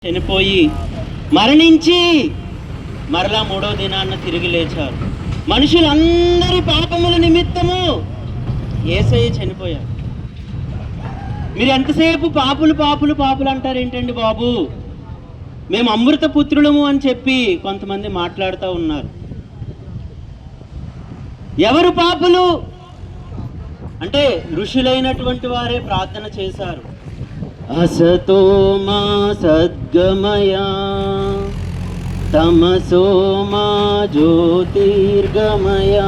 చనిపోయి మరణించి మరలా మూడో దినాన్న తిరిగి లేచారు. మనుషులందరి పాపముల నిమిత్తము యేసయ్య చనిపోయారు. మీరు ఎంతసేపు పాపులు పాపులు పాపులు అంటారు ఏంటండి బాబు? మేము అమృత పుత్రులము అని చెప్పి కొంతమంది మాట్లాడుతూ ఉన్నారు. ఎవరు పాపులు అంటే ఋషులైనటువంటి వారే ప్రార్థన చేశారు. అసతో మా సద్గమయా తమసో మా జ్యోతిర్గమయా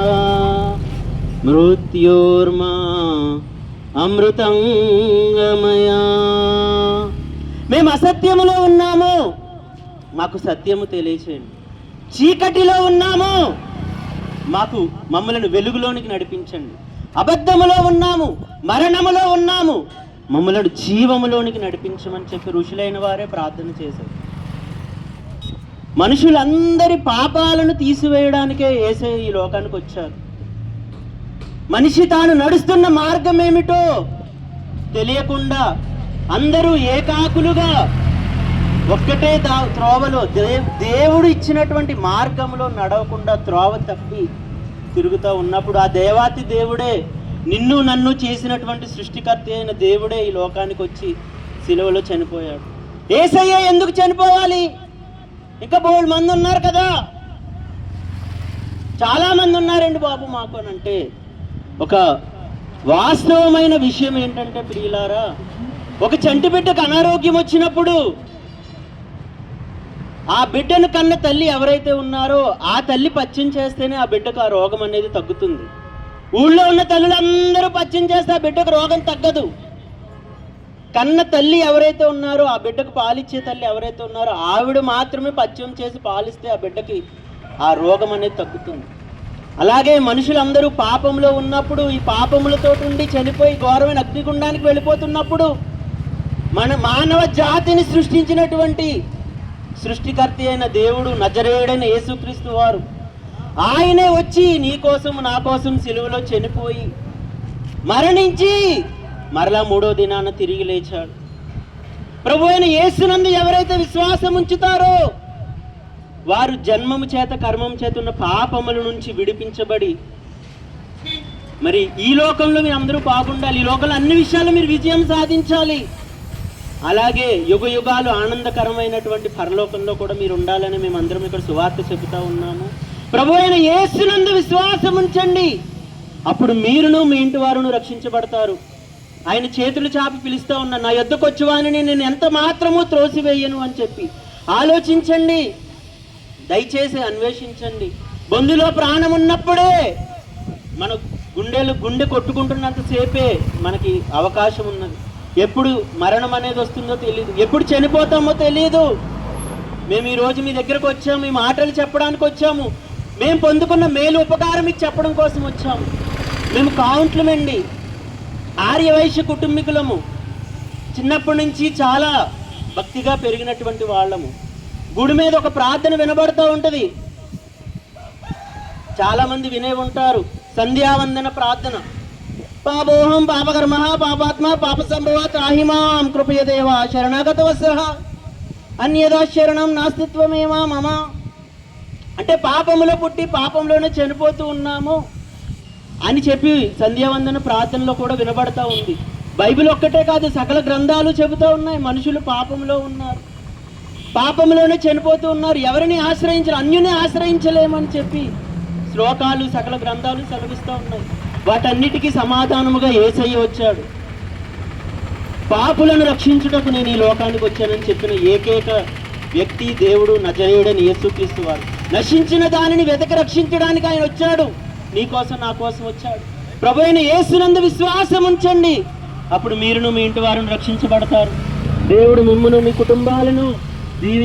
మృత్యోర్మా అమృతంగమయా. మేము అసత్యములో ఉన్నాము, మాకు సత్యము తెలియచేయండి. చీకటిలో ఉన్నాము, మమ్మల్ని వెలుగులోనికి నడిపించండి. అబద్ధములో ఉన్నాము, మరణములో ఉన్నాము, మమ్మల్ని జీవములోనికి నడిపించమని చెప్పి ఋషులైన వారే ప్రార్థన చేశారు. మనుషులందరి పాపాలను తీసివేయడానికే యేసయ్య ఈ లోకానికి వచ్చారు. మనిషి తాను నడుస్తున్న మార్గం ఏమిటో తెలియకుండా అందరూ ఏకాకులుగా ఒక్కటే త్రోవలో దేవుడు ఇచ్చినటువంటి మార్గంలో నడవకుండా త్రోవ తప్పి తిరుగుతూ ఉన్నప్పుడు ఆ దేవాతి దేవుడే, నిన్ను నన్ను చేసినటువంటి సృష్టికర్త అయిన దేవుడే ఈ లోకానికి వచ్చి సిలువలో చనిపోయాడు. యేసయ్య ఎందుకు చనిపోవాలి? ఇంకా బోల్డ్ మంది ఉన్నారు కదా, చాలా మంది ఉన్నారండి బాబు మాకు అని అంటే, ఒక వాస్తవమైన విషయం ఏంటంటే ప్రియులారా, ఒక చంటి బిడ్డకు అనారోగ్యం వచ్చినప్పుడు ఆ బిడ్డను కన్న తల్లి ఎవరైతే ఉన్నారో ఆ తల్లి పచ్చం చేస్తేనే ఆ బిడ్డకు ఆ రోగం అనేది తగ్గుతుంది. ఊళ్ళో ఉన్న తల్లులందరూ పచ్చం చేస్తే ఆ బిడ్డకు రోగం తగ్గదు. కన్న తల్లి ఎవరైతే ఉన్నారో, ఆ బిడ్డకు పాలిచ్చే తల్లి ఎవరైతే ఉన్నారో ఆవిడ మాత్రమే పచ్చం చేసి పాలిస్తే ఆ బిడ్డకి ఆ రోగం అనేది తగ్గుతుంది. అలాగే మనుషులందరూ పాపంలో ఉన్నప్పుడు, ఈ పాపములతో ఉండి చనిపోయి ఘోరమైన అగ్నిగుండానికి వెళ్ళిపోతున్నప్పుడు మానవ జాతిని సృష్టించినటువంటి సృష్టికర్త అయిన దేవుడు, నజరేయుడైన యేసుక్రీస్తు వారు, ఆయనే వచ్చి నీ కోసం నా కోసం సిలువలో చనిపోయి మరణించి మరలా మూడో దినాన తిరిగి లేచాడు. ప్రభు అయిన యేసునందు ఎవరైతే విశ్వాసం ఉంచుతారో వారు జన్మము చేత కర్మము చేత ఉన్న పాపముల నుంచి విడిపించబడి మరి ఈ లోకంలో మీరు అందరూ బాగుండాలి, ఈ లోకంలో అన్ని విషయాలు మీరు విజయం సాధించాలి, అలాగే యుగ యుగాలు ఆనందకరమైనటువంటి పరలోకంలో కూడా మీరు ఉండాలని మేమందరం ఇక్కడ సువార్త చెబుతా ఉన్నాము. ప్రభు అయిన యేసునందు విశ్వాసం ఉంచండి, అప్పుడు మీరును మీ ఇంటి వారును రక్షించబడతారు. ఆయన చేతులు చాపి పిలుస్తూ ఉన్నా, నా యొద్దకు వచ్చేవాని నేను ఎంత మాత్రమూ త్రోసివేయను అని చెప్పి ఆలోచించండి, దయచేసి అన్వేషించండి. బొందులో ప్రాణం ఉన్నప్పుడే మన గుండె కొట్టుకుంటున్నంతసేపే మనకి అవకాశం ఉన్నది. ఎప్పుడు మరణం అనేది వస్తుందో తెలియదు, ఎప్పుడు చనిపోతామో తెలియదు. మేము ఈరోజు మీ దగ్గరకు వచ్చాము, ఈ మాటలు చెప్పడానికి వచ్చాము, మేము పొందుకున్న మేలు ఉపకారం మీకు చెప్పడం కోసం వచ్చాము. మేము కౌంట్లమండి, ఆర్యవైశ్య కుటుంబీకులము, చిన్నప్పటి నుంచి చాలా భక్తిగా పెరిగినటువంటి వాళ్ళము. గుడి మీద ఒక ప్రార్థన వినబడుతూ ఉంటుంది, చాలామంది వినే ఉంటారు, సంధ్యావందన ప్రార్థన. పాపోహం పాపకర్మ పాపాత్మ పాప సంభవ త్రాహిమాం కృపయదేవ శరణాగత వత్సః అన్యదా శరణం నాస్తిత్వమేమా మమ. అంటే పాపములో పుట్టి పాపంలోనే చనిపోతూ ఉన్నాము అని చెప్పి సంధ్యావందన ప్రార్థనలో కూడా వినబడతా ఉంది. బైబిల్ ఒక్కటే కాదు, సకల గ్రంథాలు చెబుతూ ఉన్నాయి, మనుషులు పాపంలో ఉన్నారు, పాపంలోనే చనిపోతూ ఉన్నారు, ఎవరిని ఆశ్రయించాలి, అన్యుని ఆశ్రయించలేమని చెప్పి శ్లోకాలు సకల గ్రంథాలు సెలవిస్తూ ఉన్నాయి. వాటన్నిటికీ సమాధానముగా యేసయ్య వచ్చాడు. పాపులను రక్షించుటకు నేను ఈ లోకానికి వచ్చానని చెప్పిన ఏకైక వ్యక్తి దేవుడు, నజరేయుడైన యేసుక్రీస్తు వారు. నశించిన దానిని వెతక రక్షించడానికి ఆయన వచ్చాడు, నీ కోసం నా కోసం వచ్చాడు. ప్రభు అయిన యేసునందు విశ్వాసం ఉంచండి, అప్పుడు మీరును మీ ఇంటి వారును రక్షించబడతారు. దేవుడు మిమ్మును మీ కుటుంబాలను